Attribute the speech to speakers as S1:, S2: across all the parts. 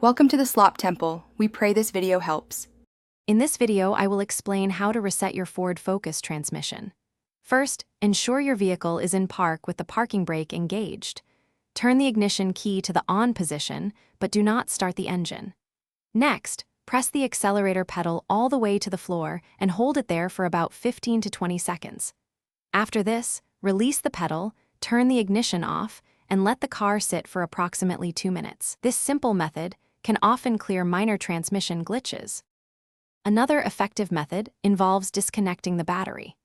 S1: Welcome to the Slop Temple. We pray this video helps.
S2: In this video, I will explain how to reset your Ford Focus transmission. First, ensure your vehicle is in park with the parking brake engaged. Turn the ignition key to the on position, but do not start the engine. Next, press the accelerator pedal all the way to the floor and hold it there for about 15 to 20 seconds. After this, release the pedal, turn the ignition off, and let the car sit for approximately 2 minutes. This simple method can often clear minor transmission glitches. Another effective method involves disconnecting the battery.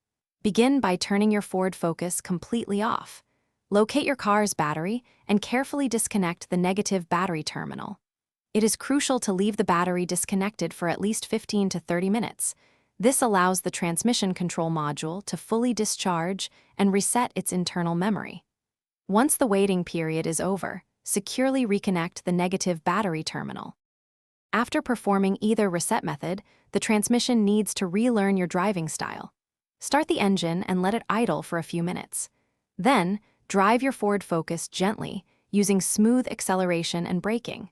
S2: Begin by turning your Ford Focus completely off. Locate your car's battery and carefully disconnect the negative battery terminal. It is crucial to leave the battery disconnected for at least 15 to 30 minutes. This allows the transmission control module to fully discharge and reset its internal memory. Once the waiting period is over, securely reconnect the negative battery terminal. After performing either reset method, the transmission needs to relearn your driving style. Start the engine and let it idle for a few minutes. Then, drive your Ford Focus gently, using smooth acceleration and braking.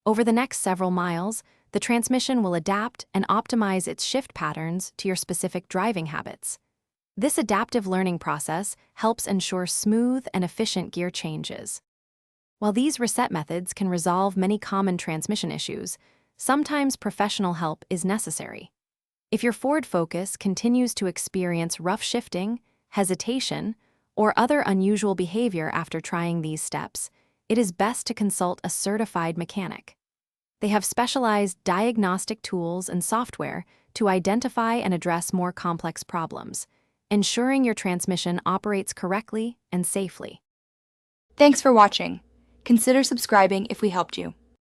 S2: Over the next several miles, the transmission will adapt and optimize its shift patterns to your specific driving habits. This adaptive learning process helps ensure smooth and efficient gear changes. While these reset methods can resolve many common transmission issues, sometimes professional help is necessary. If your Ford Focus continues to experience rough shifting, hesitation, or other unusual behavior after trying these steps, it is best to consult a certified mechanic. They have specialized diagnostic tools and software to identify and address more complex problems, ensuring your transmission operates correctly and safely.
S1: Thanks for watching. Consider subscribing if we helped you.